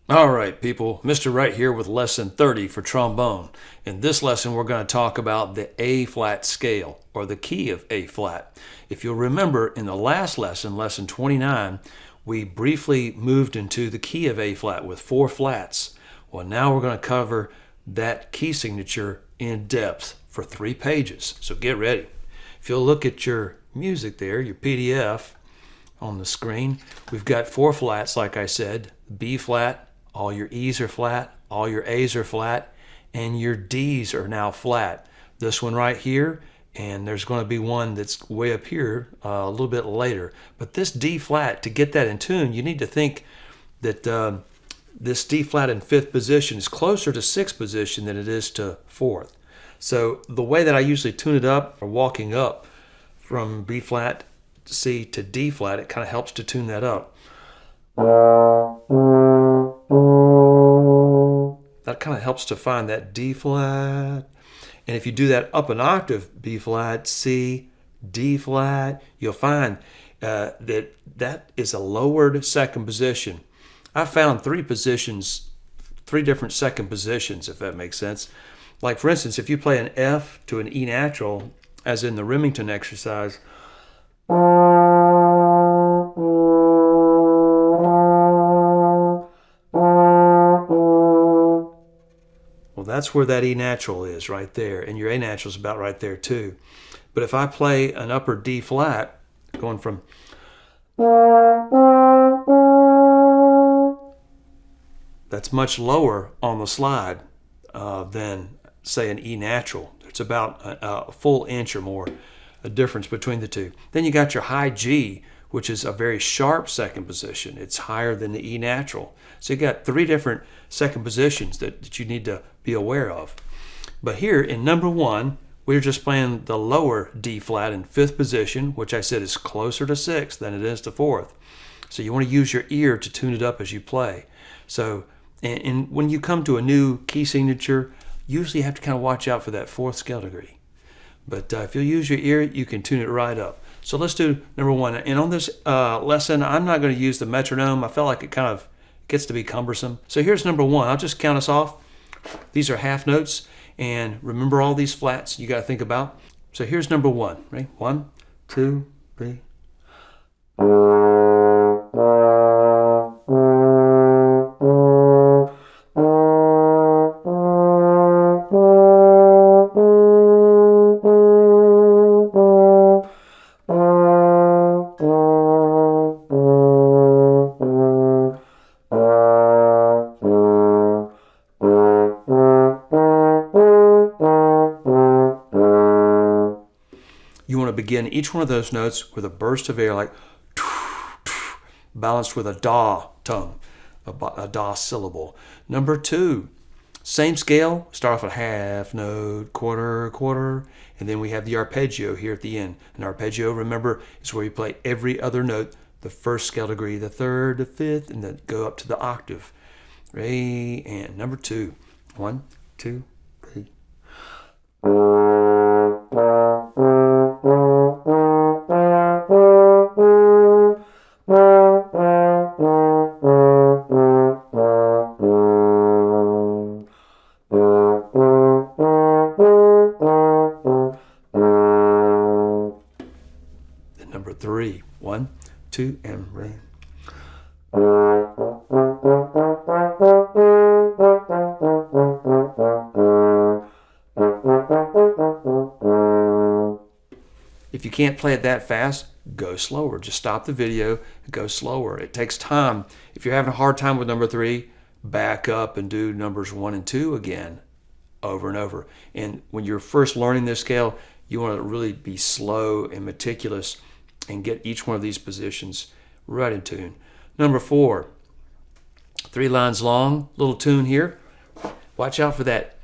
All right, people, Mr. Wright here with lesson 30 for trombone. In this lesson, we're going to talk about the A flat scale, or the key of A flat. If you'll remember, in the last lesson, lesson 29, we briefly moved into the key of A flat with 4 flats. Well, now we're going to cover that key signature in depth for 3 pages. So get ready. If you'll look at your music there, your PDF on the screen, we've got 4 flats, like I said, B flat, all your E's are flat, all your A's are flat, and your D's are now flat. This one right here, and there's going to be one that's way up here a little bit later. But this D flat, to get that in tune, you need to think that this D flat in 5th position is closer to 6th position than it is to 4th. So the way that I usually tune it up, or walking up from B flat to C to D flat, it kind of helps to tune that up. That kind of helps to find that D flat. And if you do that up an octave, B flat, C, D flat, you'll find that is a lowered 2nd position. I found 3 different 2nd positions, if that makes sense. Like, for instance, if you play an F to an E natural, as in the Remington exercise, well, that's where that E natural is, right there. And your A natural is about right there, too. But if I play an upper D flat, going from, that's much lower on the slide than, say, an E natural. It's about a full inch or more, a difference between the two. Then you got your high G, which is a very sharp 2nd position. It's higher than the E natural. So you got 3 different 2nd positions that you need to be aware of. But here in number 1, we're just playing the lower D flat in 5th position, which I said is closer to 6th than it is to 4th. So you want to use your ear to tune it up as you play. So and when you come to a new key signature, usually you have to kind of watch out for that 4th scale degree. But if you'll use your ear, you can tune it right up. So let's do number 1. And on this lesson, I'm not going to use the metronome. I felt like it kind of gets to be cumbersome. So here's number 1. I'll just count us off. These are half notes. And remember all these flats you got to think about. So here's number 1. Ready? 1, 2, 3. You want to begin each one of those notes with a burst of air, like balanced with a da tongue, a da syllable. Number 2, same scale, start off with half note, quarter, quarter, and then we have the arpeggio here at the end. An arpeggio, remember, is where you play every other note, the 1st scale degree, the 3rd, the 5th, and then go up to the octave. Ready? And number 2. 1, 2, 3. Number 3. 1, 2, and ring. If you can't play it that fast, go slower. Just stop the video and go slower. It takes time. If you're having a hard time with number 3, back up and do numbers 1 and 2 again, over and over. And when you're first learning this scale, you want to really be slow and meticulous and get each one of these positions right in tune. Number 4, 3 lines long, little tune here. Watch out for that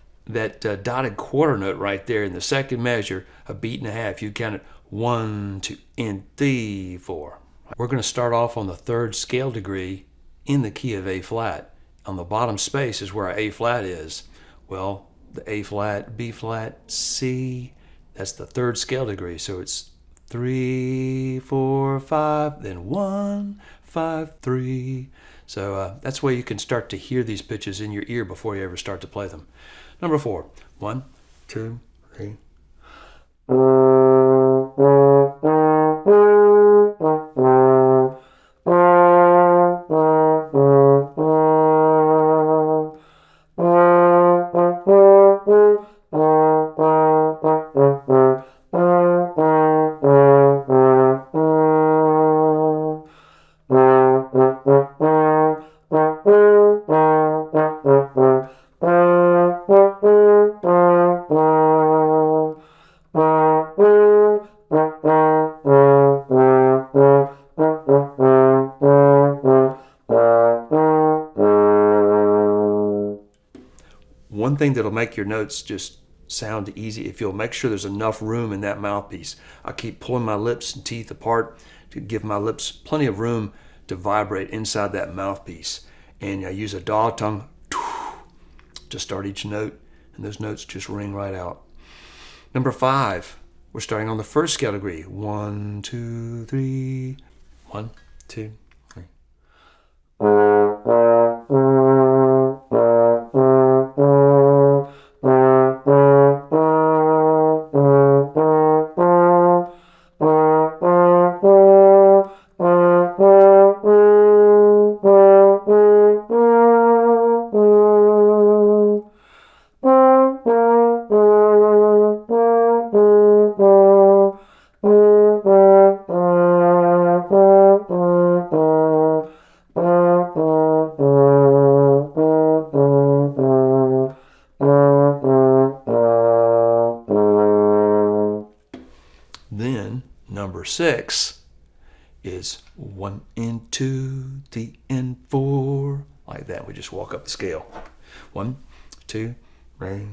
dotted quarter note right there in the 2nd measure, a beat and a half. You count it 1, 2, and 3, 4. We're going to start off on the 3rd scale degree in the key of A flat. On the bottom space is where our A flat is. Well, the A flat, B flat, C, that's the 3rd scale degree. So it's 3, 4, 5, then 1, 5, 3. So that's where you can start to hear these pitches in your ear before you ever start to play them. Number 4. 1, 2, 3. One thing that'll make your notes just sound easy, if you'll make sure there's enough room in that mouthpiece. I keep pulling my lips and teeth apart to give my lips plenty of room to vibrate inside that mouthpiece. And I use a dog tongue to start each note, and those notes just ring right out. Number 5, we're starting on the first scale degree. 1, 2, 3. 1, 2, 3. Then number 6 is 1 and 2, 3 and 4. Like that. We just walk up the scale. 1, 2, 3.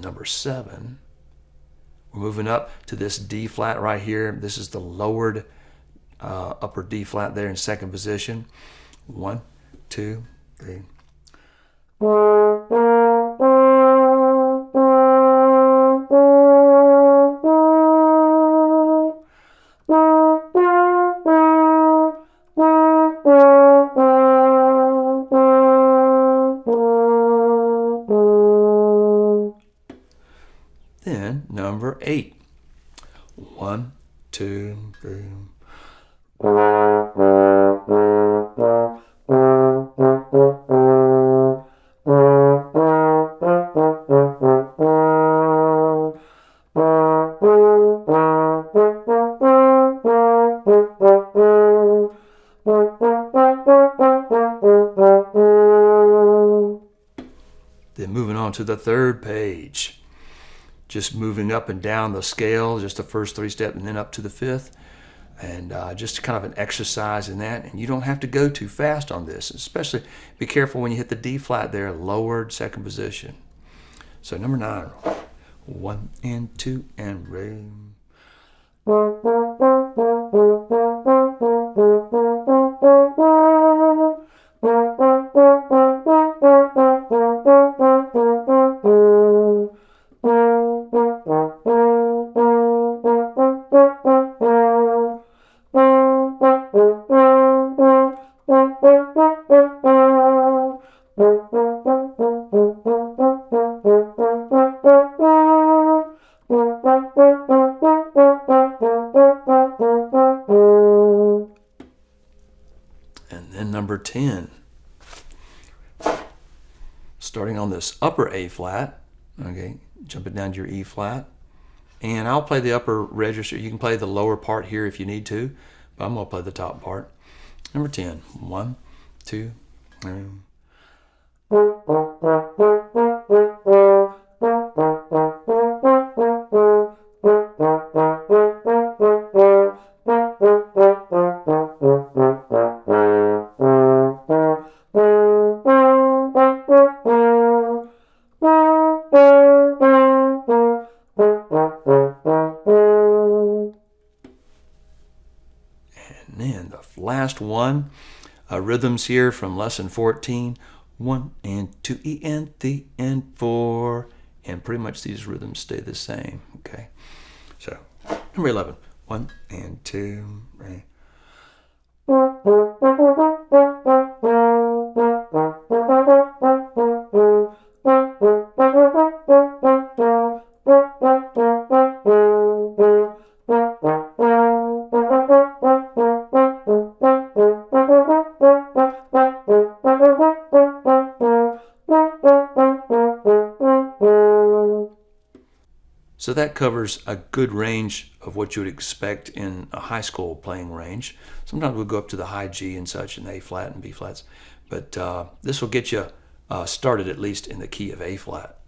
Number 7, we're moving up to this D flat right here. This is the lowered upper D flat there in second position. 1, 2, 3. Then number 8. 1, 2, 3. Then moving on to the third page. Just moving up and down the scale, just the first 3 steps, and then up to the 5th. And just kind of an exercise in that. And you don't have to go too fast on this. Especially be careful when you hit the D flat there, lowered second position. So number 9. 1 and 2 and re. And then number 10, starting on this upper A flat, okay, jumping down to your E flat, and I'll play the upper register. You can play the lower part here if you need to, but I'm going to play the top part. Number 10, 1, 2, 3. last one. Rhythms here from lesson 14. 1 and 2 E and 3 and 4. And pretty much these rhythms stay the same. Okay. So number 11. 1 and 2. Right. So that covers a good range of what you would expect in a high school playing range. Sometimes we'll go up to the high G and such, and A flat and B flats. But this will get you started at least in the key of A flat.